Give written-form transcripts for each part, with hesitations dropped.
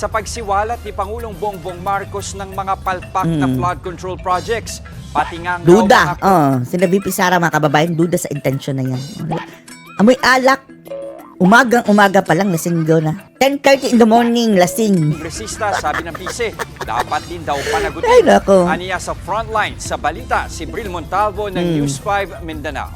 sa pagsiwalat ni Pangulong Bongbong Marcos ng mga palpak na flood control projects. Pati nga Duda. Sila VP Sara, mga kababayan, duda sa intensyon na yan. Amoy alak. Umagang-umaga pa lang, lasinggo na. 10:30 in the morning, lasing. kongresista, sabi ng pise, dapat din daw panagutin. Ay, nako. Aniya sa frontline sa balita si Bril Montalvo ng News 5 Mindanao.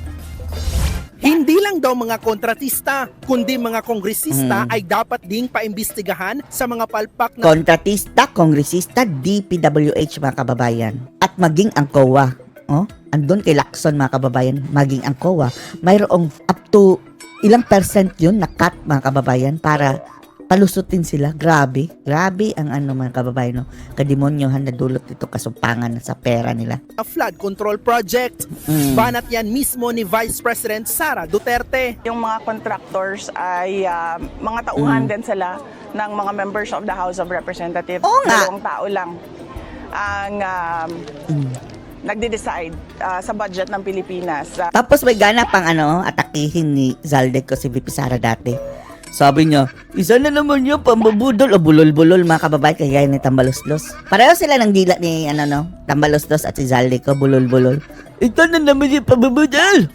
Hindi lang daw mga kontratista, kundi mga kongresista ay dapat ding paimbestigahan sa mga palpak na Kontratista, kongresista, DPWH, mga kababayan. At maging ang COA. Andun kay Lacson, mga kababayan, maging ang COA. Mayroong up to ilang percent yun na cut, mga kababayan, para palusutin sila. Grabe ang mga kababayan, no? Kademonyohan na dulot ito, kasumpangan sa pera nila. flood control project. Banat yan mismo ni Vice President Sara Duterte. Yung mga contractors ay mga tauhan din sila ng mga members of the House of Representatives. Oo nga. Dalawang tao lang ang nagde-decide sa budget ng Pilipinas. Tapos may gana pang atakihin ni Zaldeco si VP Sara dati. Sabi niya, isa na naman yung pambubudol o bulol-bulol, mga kababayan, kaya ni Tambaloslos. Pareho sila ng dila ni Tambaloslos at si Zaldeco, bulol-bulol. Ito na naman yung pambubudol.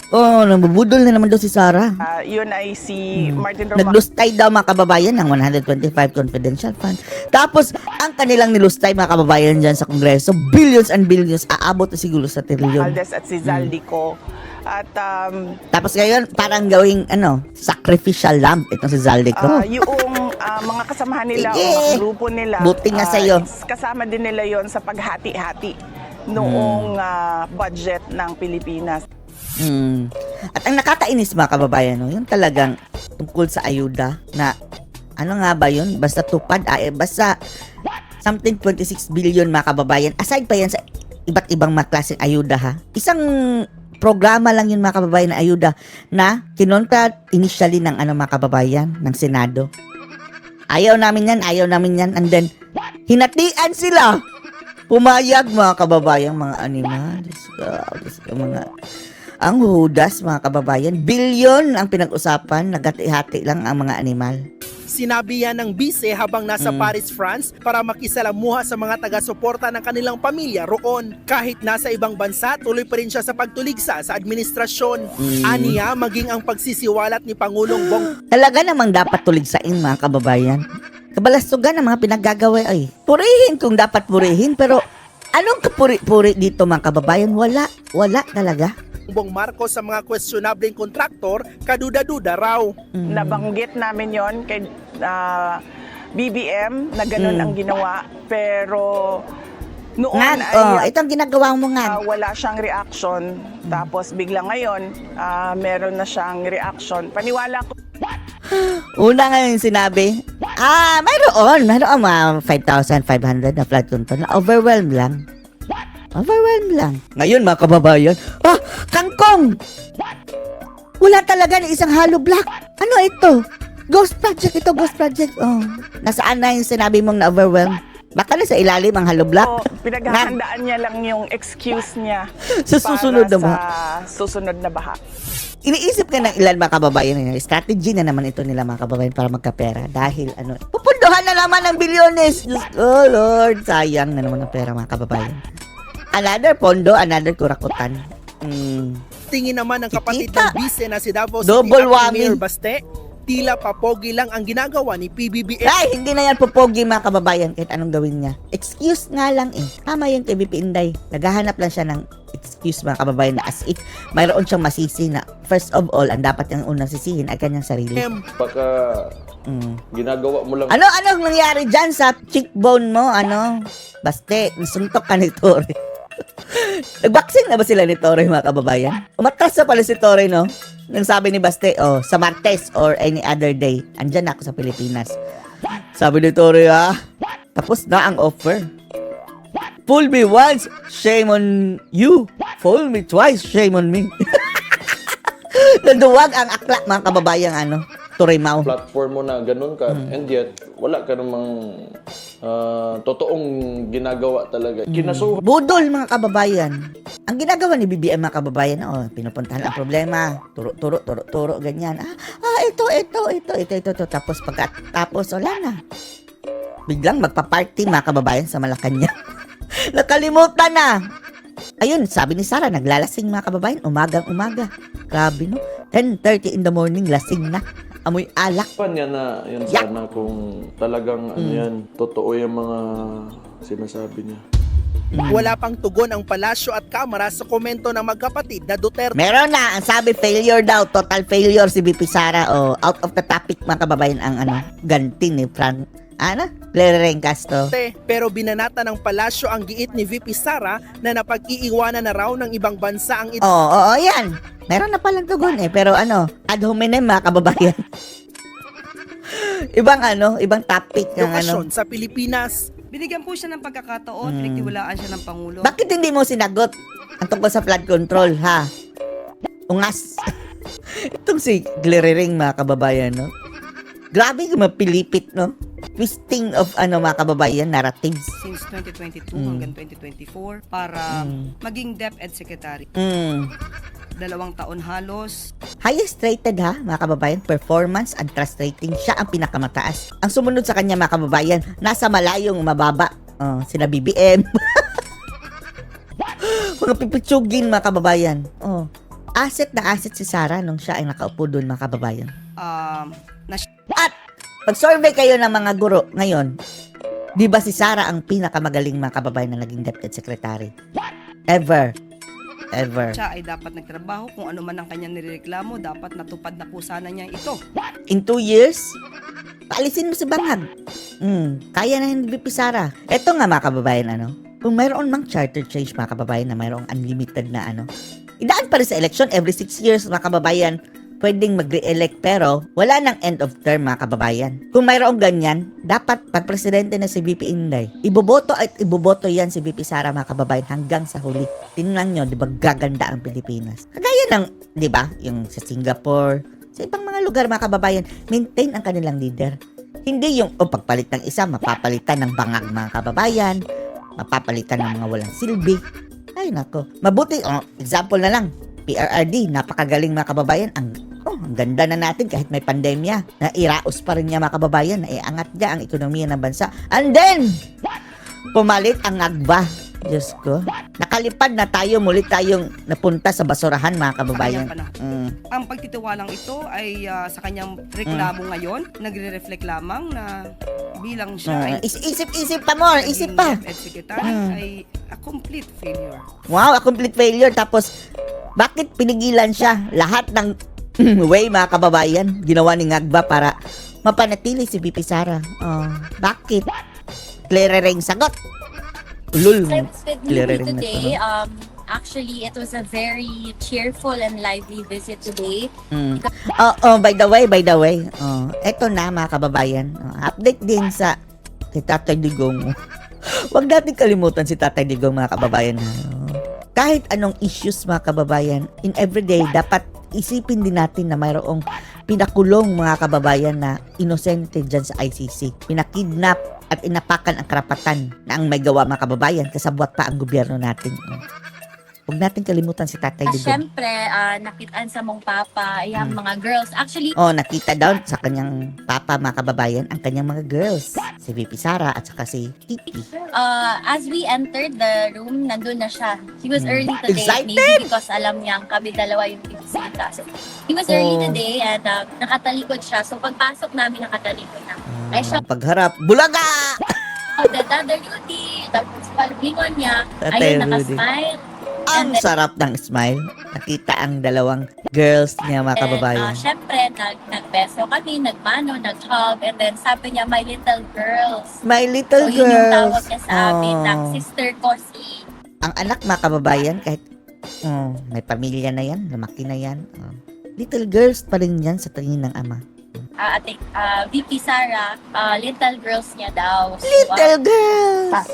Nambubudol na naman daw si Sara. Yun ay si Martin Romualdez. Naglustay daw, mga kababayan, ng 125 confidential fund. Tapos, ang kanilang nilustay, mga kababayan, dyan sa Kongreso, billions and billions, aabot na siguro sa trilyon. At si Zaldico. At Tapos ngayon, parang gawing, sacrificial lamb, itong si Zaldeco. yung mga kasamahan nila o Sige. mga grupo nila, Buti nga sa'yo. kasama din nila yon sa paghati-hati noong budget ng Pilipinas. At ang nakakainis, mga kababayan, yung talagang tungkol sa ayuda na ano nga ba yun? Basta tupad, basta something 26 billion, mga kababayan. Aside pa yan sa iba't ibang mga klaseng ayuda, ha? Isang programa lang yun, mga kababayan, na ayuda na kinontra initially ng mga kababayan ng Senado. Ayaw namin yan, and then hinatian sila. Pumayag, mga kababayan, mga animal. Diyos ko, ang hudas, mga kababayan. Bilyon ang pinag-usapan, nagati-hati lang ang mga animal. Sinabi yan ng bise habang nasa Paris, France para makisalamuha sa mga taga-suporta ng kanilang pamilya roon. Kahit nasa ibang bansa, tuloy pa rin siya sa pagtuligsa sa administrasyon. Aniya, maging ang pagsisiwalat ni Pangulong Talaga namang dapat tuligsain, mga kababayan. Kabalastugan ang mga pinaggagawa ay purihin kung dapat purihin, pero anong kapuri-puri dito, mga kababayan? Wala talaga. Bongbong Marcos sa mga questionableng kontraktor, kaduda-duda raw. Nabanggit namin yon kay BBM na ganun ang ginawa, pero noon ay Itong ginagawa mo nga. wala siyang reaction. Tapos bigla ngayon meron na siyang reaction. Paniwala ko Una nga yung sinabi, mayroon mga 5,500 na flood control na overwhelmed lang. Ngayon, mga kababayan, kangkong! Wala talaga ni isang hollow block. Ano ito? Ghost project ito, ghost project. Nasaan na yung sinabi mong na-overwhelmed? Baka na sa ilalim ang hollow block. pinaghahandaan niya lang yung excuse niya Sa susunod na para baha. sa susunod na baha. Iniisip ka ng ilan, mga kababayan, strategy na naman ito nila, mga kababayan, para magkapera. Dahil pupunduhan na naman ng bilyones. Diyos ko, Lord, sayang na naman ang pera, mga kababayan. Another pondo, another kurakutan. Tingin naman ng kapatid Kikita. ng bise na si Davao Double City whammy. Mayor Baste, tila papogi lang ang ginagawa ni PBBM. Ay, hindi na yan pupogi, mga kababayan, kahit anong gawin niya. Excuse nga lang Tama yung kay VP Inday. Naghahanap lang siya ng excuse, mga kababayan, na as if mayroon siyang masisi na first of all, ang dapat niyang unang sisihin ay kanyang sarili. Baka ginagawa mo lang. Anong nangyari dyan sa cheekbone mo? Baste, nasuntok ka ni Tore. Nag-vaccine na ba sila ni Tore, mga kababayan? Umatras na pala si Tore, no? Nang sabi ni Baste, sa Martes or any other day, andyan ako sa Pilipinas. Sabi ni Tore, tapos na ang offer. Fool me once, shame on you. Fool me twice, shame on me. Naduwag ang akla, mga kababayan, Turimao. Platform mo na ganun ka, and yet wala ka namang totoong ginagawa talaga. Kinasuhan Budol, mga kababayan. Ang ginagawa ni BBM, mga kababayan, pinupuntahan ang problema. Turo, ganyan. Ito. Tapos pagkatapos, wala na. biglang magpa-party mga kababayan sa Malacanang. Nakalimutan na. Ayun, sabi ni Sarah, naglalasing mga kababayan, umagang-umaga. Grabe no, 10:30 in the morning, lasing na. Amoy alak. Pan yan na, yan Yak. sana kung talagang ano yan, totoo yung mga sinasabi niya. Wala pang tugon ang palasyo at kamara sa komento ng magkapatid na Duterte. Meron na, ang sabi failure daw, total failure si VP Sara. Oh, out of the topic mga kababayan ang ganti ni Lereng Castro. Pero binanata ng palasyo ang giit ni VP Sara na napag-iiwanan na raw ng ibang bansa ang Oo, yan. Meron na palang tugon pero ad hominem mga kababayan. ibang topic ng edukasyon sa Pilipinas. Binigyan po siya ng pagkakataon, pinagtiwalaan siya ng Pangulo. Bakit hindi mo sinagot ang tungkol sa flood control, ha? Ungas. Itong si Gliriring, mga kababayan, no? Grabe yung mapilipit, no? Twisting of, mga kababayan, narratives. Since 2022 hanggang 2024 para maging DepEd Secretary. 2 taon halos. Highest rated, ha, mga kababayan, performance and trust rating, siya ang pinakamataas. Ang sumunod sa kanya, mga kababayan, nasa malayong mababa. Sina BBM. Mga pipitsugin, mga kababayan. Asset na asset si Sarah nung siya ay nakaupo doon, mga kababayan. At pag-survey kayo ng mga guro ngayon, di ba si Sarah ang pinakamagaling mga kababayan na naging DepEd Secretary? Ever. Siya ay dapat nagtrabaho kung ano man ang kanyang nireklamo, dapat natupad na po sana niya ito. In 2 years, paalisin mo si Bangag. Kaya na hindi VP Sara. Ito nga mga kababayan, kung mayroon mang charter change mga kababayan na mayroong unlimited na idaan pa rin sa election every 6 years mga kababayan, pwedeng mag-re-elect pero wala nang end of term mga kababayan. Kung mayroong ganyan, dapat pag presidente na si VP Inday, iboboto yan si VP Sara mga kababayan hanggang sa huli. Tingnan nyo, di ba gaganda ang Pilipinas? Kagaya ng, di ba, yung sa Singapore, sa ibang mga lugar mga kababayan, maintain ang kanilang leader. Hindi yung pagpalit ng isa, mapapalitan ng bangag mga kababayan, mapapalitan ng mga walang silbi. Ay nako, mabuti, example na lang, PRRD, napakagaling mga kababayan, ang ganda na natin kahit may pandemya. Nairaos pa rin niya mga kababayan, naiangat niya ang ekonomiya ng bansa. And then, pumalit ang agba. Diyos ko. Nakalipad na tayo, muli tayong napunta sa basurahan mga kababayan. Sa kanyang panahon. Ang pagtitiwalang ito ay sa kanyang reklamo ngayon, nagre-reflect lamang na bilang siya ay Isip pa more, isip pa. DepEd Secretary ay a complete failure. Wow, a complete failure. Tapos, bakit pinigilan siya? Lahat ng way mga kababayan, ginawa ni Ngagba para mapanatili si VP Sara. Bakit? Lereng sagot. Ulul. I was with Clear Mimi rin na today. Actually, it was a very cheerful and lively visit today. By the way. Eto na mga kababayan. Update din sa si Tatay Digong. Huwag natin kalimutan si Tatay Digong mga kababayan. Kahit anong issues mga kababayan, in everyday, dapat isipin din natin na mayroong pinakulong mga kababayan na inosente dyan sa ICC. Pinakidnap at inapakan ang karapatan na ang may gawa mga kababayan, kasabwat pa ang gobyerno natin. Huwag natin kalimutan si Tatay Digong. Siyempre, nakitaan sa mong papa, yung mga girls. Actually, Nakita daw sa kanyang papa mga kababayan ang kanyang mga girls. Si VP Sara at saka si Titi. as we entered the room, nandun na siya. He was early today. Excited! Maybe because alam niyang kami dalawa yung pinisita. So, he was early today and nakatalikod siya. So, pagpasok namin, nakatalikod na. Ay siya, Pagharap, bulaga! the Tatay Rudy, tapos palibingon niya, Tatay ayun, Rudy. nakasmile. Ang sarap ng smile. Nakita ang dalawang girls niya mga kababayan. Siyempre, nagbeso kami, nagmano, nag-hug, and then sabi niya, my little girls. My little So, yun yung tawag girls. niya sa amin, na sister ko si... Ang anak mga kababayan, kahit may pamilya na yan, lumaki na yan. Little girls pa rin yan sa tingin ng ama. VP Sara, little girls niya daw. So, Little girls!